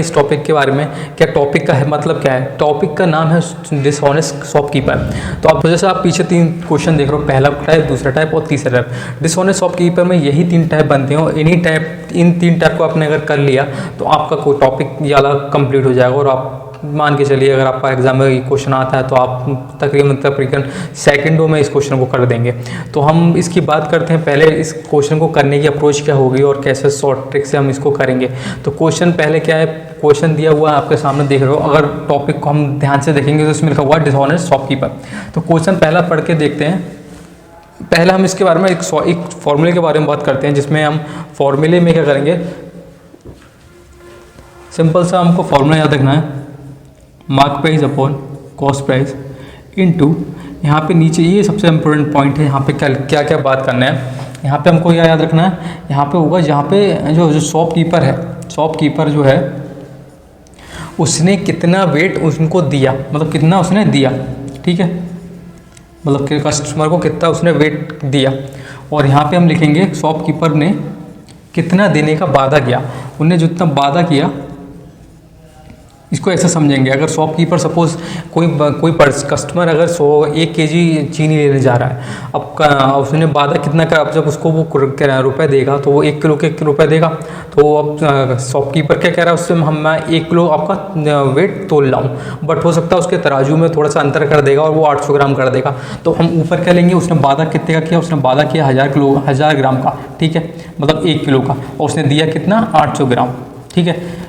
इस टॉपिक के बारे में। क्या टॉपिक का है मतलब क्या है? टॉपिक का नाम है डिसऑनेस्ट शॉपकीपर। तो आप जैसे आप पीछे 3 क्वेश्चन देख रहे हो, पहला टाइप, दूसरा टाइप और तीसरा टाइप। डिसऑनेस्ट शॉपकीपर में यही 3 टाइप बनते हैं और इन 3 टाइप को आपने अगर कर लिया तो आपका कोई टॉपिक ये वाला कंप्लीट हो जाएगा। और आप मान के चलिए अगर आपका एग्जाम में ये क्वेश्चन आता है तो आप तकरीबन सेकंडों में इस क्वेश्चन को कर देंगे। तो हम इसकी बात करते हैं, पहले इस क्वेश्चन को करने की अप्रोच क्या होगी और कैसे शॉर्ट ट्रिक से हम इसको करेंगे। तो क्वेश्चन पहले क्या है, क्वेश्चन दिया हुआ है आपके सामने देख रहे हो। अगर टॉपिक को हम ध्यान से देखेंगे तो इसमें लिखा हुआ है डिसऑनेस्ट शॉपकीपर। तो क्वेश्चन पहला पढ़ के देखते हैं। पहला हम इसके बारे में एक फॉर्मूले के बारे में बात करते हैं, जिसमें हम फॉर्मूले में क्या करेंगे, सिंपल सा हमको फॉर्मूला याद रखना है, mark price upon cost price into, यहाँ पे नीचे ये सबसे इम्पोर्टेंट पॉइंट है। यहाँ पे क्या क्या बात करना है, यहाँ पे हमको क्या याद रखना है, यहाँ पे होगा जहाँ पे जो शॉपकीपर है, शॉपकीपर जो है उसने कितना वेट उनको दिया, मतलब कितना उसने दिया, ठीक है, मतलब कि कस्टमर को कितना उसने वेट दिया। और यहाँ पे हम लिखेंगे शॉपकीपर ने कितना देने का वादा किया, उन्हें जितना वादा किया। इसको ऐसा समझेंगे, अगर शॉपकीपर सपोज कोई कस्टमर अगर 1 केजी चीनी लेने जा रहा है, अब उसने वादा कितना करा, अब जब उसको वो रुपए देगा तो वो 1 किलो के रुपए देगा। तो अब शॉपकीपर क्या कह रहा है, उससे मैं 1 किलो आपका वेट तोल रहा हूँ, बट हो सकता है उसके तराजू में थोड़ा सा अंतर कर देगा और वो 800 ग्राम कर देगा। तो हम ऊपर क्या लेंगे, उसने वादा कितने का किया, उसने वादा किया 1000 ग्राम का, ठीक है, मतलब 1 किलो का, और उसने दिया कितना 800 ग्राम, ठीक है।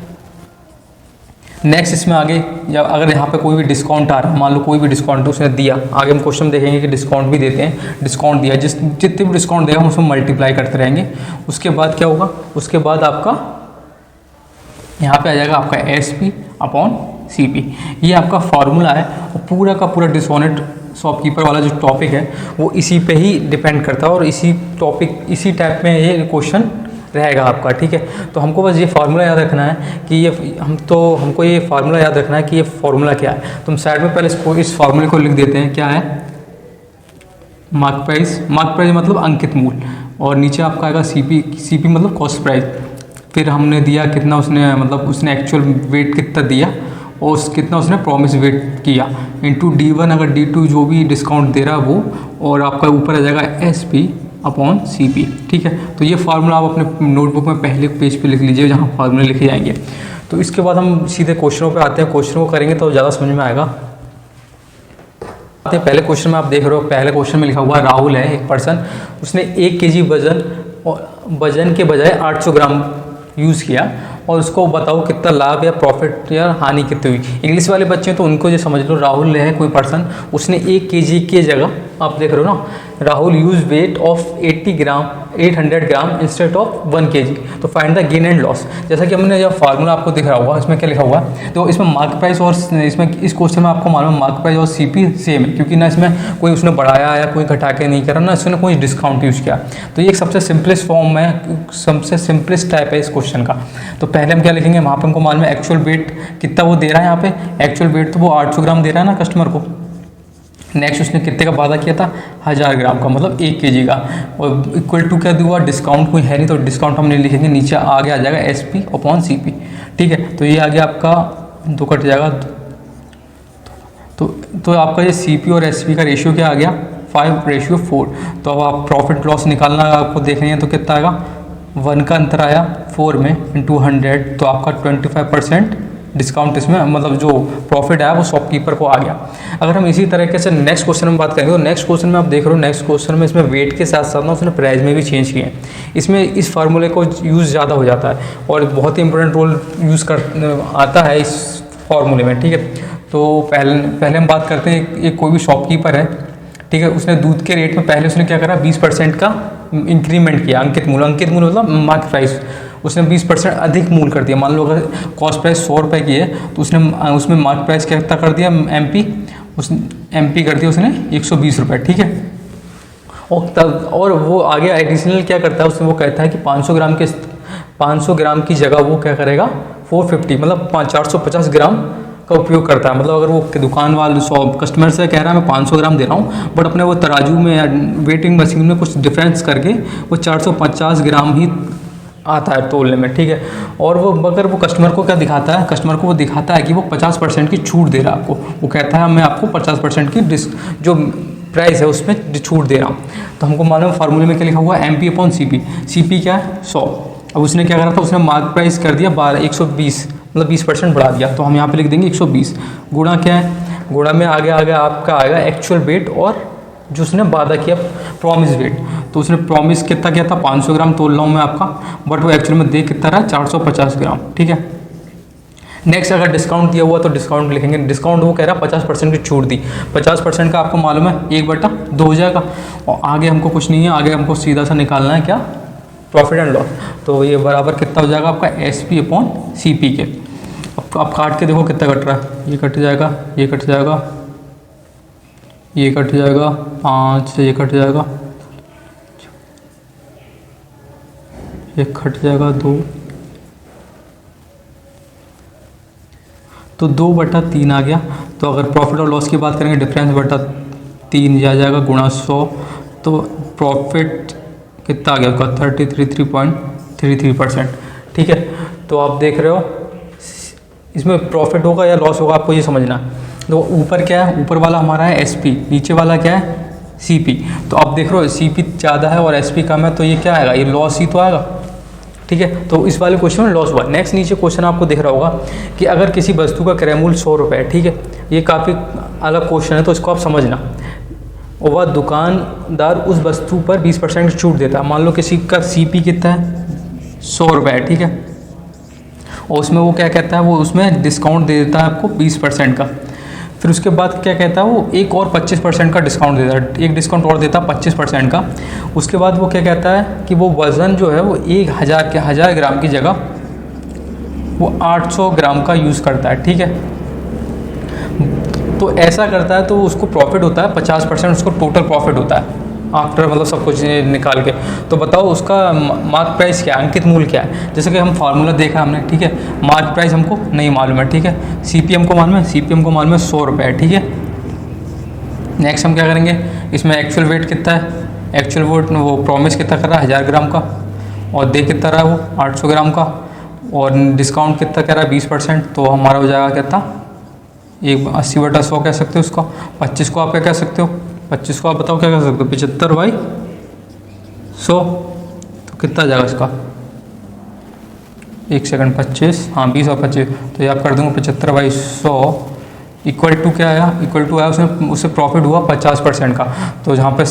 नेक्स्ट इसमें आगे, या अगर यहाँ पे कोई भी डिस्काउंट आ रहा है, मान लो कोई भी डिस्काउंट उसने दिया, आगे हम क्वेश्चन में देखेंगे कि डिस्काउंट भी देते हैं, डिस्काउंट दिया, जितने भी डिस्काउंट देगा हम उसमें मल्टीप्लाई करते रहेंगे। उसके बाद क्या होगा, उसके बाद आपका यहाँ पे आ जाएगा आपका SP अपॉन CP। ये आपका फार्मूला है और पूरा का पूरा डिसऑनेस्ट शॉपकीपर वाला जो टॉपिक है वो इसी पे ही डिपेंड करता है और इसी टाइप में ये क्वेश्चन रहेगा आपका, ठीक है। तो हमको बस ये फार्मूला याद रखना है कि हमको ये फार्मूला याद रखना है कि ये फार्मूला क्या है। तो हम साइड में पहले इस फार्मूले को लिख देते हैं, क्या है, मार्क प्राइस मतलब अंकित मूल्य, और नीचे आपका आएगा CP मतलब कॉस्ट प्राइस। फिर हमने दिया कितना उसने, मतलब उसने एक्चुअल वेट कितना दिया और कितना उसने प्रॉमिस वेट किया, इंटू D1 अगर D2 जो भी डिस्काउंट दे रहा है वो, और आपका ऊपर आ जाएगा SP अपॉन CP, ठीक है। तो ये फार्मूला आप अपने नोटबुक में पहले पेज पे लिख लीजिए जहाँ फार्मूले लिखे जाएंगे। तो इसके बाद हम सीधे क्वेश्चनों पे आते हैं, क्वेश्चनों को करेंगे तो ज़्यादा समझ में आएगा। पहले क्वेश्चन में आप देख रहे हो, पहले क्वेश्चन में लिखा हुआ राहुल है एक पर्सन, उसने 1 केजी वजन के बजाय 800 ग्राम यूज़ किया और उसको बताओ कितना लाभ या प्रॉफिट या हानि कितनी हुई। इंग्लिश वाले बच्चे तो उनको जो समझ लो, राहुल है कोई पर्सन, उसने 1 केजी के जगह, आप देख रहे हो ना, Rahul use weight of 800 gram instead of 1 KG. तो find the gain and loss. जैसा कि हमने जो फार्मूला आपको दिख रहा होगा, इसमें क्या लिखा हुआ है, तो इसमें मार्क प्राइस और इसमें इस क्वेश्चन में आपको मालूम है मार्क प्राइस और CP सेम है, क्योंकि ना इसमें कोई उसने बढ़ाया या कोई घटा के नहीं करा, ना इसने कोई डिस्काउंट यूज़ किया। तो ये एक सबसे सिंपलेस्ट फॉर्म है, सबसे सिंपलेस्ट टाइप है इस क्वेश्चन का। तो पहले हम क्या लिखेंगे, वहाँ पर हमको मालूम है एक्चुअल वेट कितना वो दे रहा है, यहाँ पे एक्चुअल वेट तो वो 800 ग्राम दे रहा है ना कस्टमर को। नेक्स्ट उसने कितने का वादा किया था, 1000 ग्राम का, मतलब 1 केजी का, और इक्वल टू क्या दिया, डिस्काउंट कोई है नहीं तो डिस्काउंट हम नहीं लिखेंगे, नीचे आगे आ जाएगा SP अपॉन CP, ठीक है। तो ये आगे आपका 2 कट जाएगा, तो आपका ये CP और SP का रेशियो क्या आ गया, 5:4। तो अब आप प्रॉफिट लॉस निकालना आपको देखनी है तो कितना आएगा, 1 का अंतर आया 4 में इंटू 100, तो आपका 25% डिस्काउंट इसमें, मतलब जो प्रॉफिट आया वो शॉपकीपर को आ गया। अगर हम इसी तरीके से नेक्स्ट क्वेश्चन में बात करेंगे, तो नेक्स्ट क्वेश्चन में आप देख रहे हो, नेक्स्ट क्वेश्चन में इसमें वेट के साथ साथ ना उसने प्राइस में भी चेंज किए हैं। इसमें इस फार्मूले को यूज़ ज़्यादा हो जाता है और बहुत ही इंपॉर्टेंट रोल आता है इस फार्मूले में, ठीक है। तो पहले हम बात करते हैं, एक कोई भी शॉपकीपर है, ठीक है, उसने दूध के रेट में पहले उसने क्या करा, 20% का इंक्रीमेंट किया, अंकित मूल्य मतलब मार्क प्राइस, उसने 20% अधिक मूल्य कर दिया। मान लो अगर कॉस्ट प्राइस 100 रुपये की है तो उसमें मार्क प्राइस कितना कर दिया, MP कर दिया उसने 120 रुपये, ठीक है। और वो आगे एडिशनल क्या करता है, उसमें वो कहता है कि 500 ग्राम की जगह वो क्या करेगा, 450 मतलब 450 ग्राम का उपयोग करता है। मतलब अगर वो दुकान वाले कस्टमर से कह रहा है मैं 500 ग्राम दे रहा हूँ, बट अपने वो तराजू में या वेटिंग मशीन में कुछ डिफरेंस करके वो 450 ग्राम ही आता है तोलने में, ठीक है। और वो मगर वो कस्टमर को क्या दिखाता है, कस्टमर को वो दिखाता है कि वो 50% की छूट दे रहा है आपको। वो कहता है मैं आपको 50% की जो प्राइस है उसमें छूट दे रहा हूँ। तो हमको मालूम फार्मूले में क्या लिखा हुआ है, MP/CP। CP क्या है 100। अब उसने क्या करा था, उसने मार्क प्राइस कर दिया 120, मतलब 20% बढ़ा दिया। तो हम यहाँ पे लिख देंगे 120। गुणा क्या है, गुणा में आगे आगे आपका आएगा एक्चुअल वेट और जो उसने वादा किया प्रॉमिस वेट। तो उसने प्रॉमिस कितना किया था, 500 ग्राम तोल रहा हूँ मैं आपका, बट वो एक्चुअल में दे कितना रहा, 450 ग्राम, ठीक है। नेक्स्ट अगर डिस्काउंट दिया हुआ तो डिस्काउंट लिखेंगे। डिस्काउंट वो कह रहा है 50% की छूट दी। 50% का आपको मालूम है 1/2 हो जाएगा। और आगे हमको कुछ नहीं है, आगे हमको सीधा सा निकालना है क्या, प्रॉफिट एंड लॉस। तो ये बराबर कितना हो जाएगा आपका SP/CP के। अब आप काट के देखो कितना कट रहा है, ये कट जाएगा, ये कट जाएगा, ये कट जाएगा 5 से, ये कट जाएगा, ये कट जाएगा 2, तो 2/3 आ गया। तो अगर प्रॉफिट और लॉस की बात करेंगे, डिफरेंस बटा 3 आ जाएगा गुणा 100। तो प्रॉफिट कितना आ गया आपका 33.33%, ठीक है। तो आप देख रहे हो इसमें प्रॉफिट होगा या लॉस होगा, आपको ये समझना है। तो ऊपर क्या है, ऊपर वाला हमारा है SP, नीचे वाला क्या है CP। तो आप देख रहे हो CP ज़्यादा है और SP कम है, तो ये क्या आएगा, ये लॉस ही तो आएगा, ठीक है। तो इस वाले क्वेश्चन में लॉस हुआ। नेक्स्ट नीचे क्वेश्चन आपको दिख रहा होगा कि अगर किसी वस्तु का क्रय मूल्य 100 रुपये है, ठीक है। ये काफ़ी अलग क्वेश्चन है, तो इसको आप समझना। और वह दुकानदार उस वस्तु पर 20% की छूट देता है। मान लो किसी का CP कितना है 100 रुपये है, ठीक है। और उसमें वो क्या कहता है, वो उसमें डिस्काउंट दे देता है आपको 20% का। फिर उसके बाद क्या कहता है, वो एक और 25% का डिस्काउंट देता है, एक डिस्काउंट और देता है 25% का। उसके बाद वो क्या कहता है कि वो वज़न जो है वो 1000 ग्राम की जगह वो 800 ग्राम का यूज़ करता है, ठीक है। तो ऐसा करता है तो उसको प्रॉफिट होता है 50%, उसको टोटल प्रॉफिट होता है आफ्टर मतलब सब कुछ निकाल के। तो बताओ उसका मार्क प्राइस क्या है, अंकित मूल्य क्या है। जैसे कि हम फार्मूला देखा हमने, ठीक है। मार्क प्राइस हमको नहीं मालूम है, ठीक है। CP हमको मालूम है, CP हमको मालूम है 100 रुपये है, ठीक है। नेक्स्ट हम क्या करेंगे, इसमें एक्चुअल वेट कितना है, एक्चुअल वेट वो प्रॉमिस कितना कर रहा है 1000 ग्राम का, और दे कितना रहा है वो 800 ग्राम का, और डिस्काउंट कितना कह रहा है 20%। तो हमारा हो जाएगा कितना, 80/100 कह सकते हो उसको। 25 को आप क्या कह सकते हो, 25 को आप बताओ क्या कह सकते हो, 75/100। तो कितना जाएगा इसका, एक सेकंड, 25, हाँ 20 और 25, तो ये आप कर दूँगा 75/100 इक्वल टू क्या आया, इक्वल टू आया उससे प्रॉफिट हुआ 50% का। तो जहाँ पे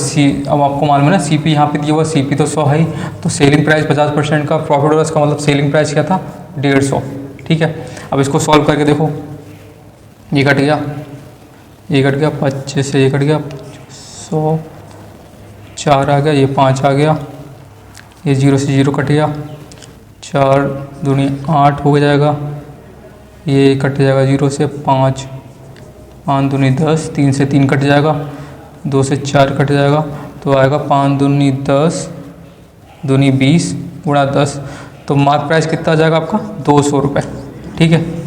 अब आपको मालूम है ना CP यहाँ पे दिया हुआ, CP तो 100 है ही, तो सेलिंग प्राइस 50% का प्रॉफिट हुआ, इसका मतलब सेलिंग प्राइस क्या था 150, ठीक है। अब इसको सॉल्व करके देखो, ये कट गया, ये कट गया 25 से, ये कट गया 100, 4 आ गया, ये 5 आ गया, ये 0 से 0 कट गया, 4 दूनी 8 हो जाएगा, ये कट जाएगा 0 से 5, 5 दूनी 10, 3 से 3 कट जाएगा, 2 से 4 कट जाएगा, तो आएगा 5 दूनी 10, दूनी 20 गुणा 10। तो मार्क प्राइस कितना आ जाएगा आपका 200 रुपये, ठीक है।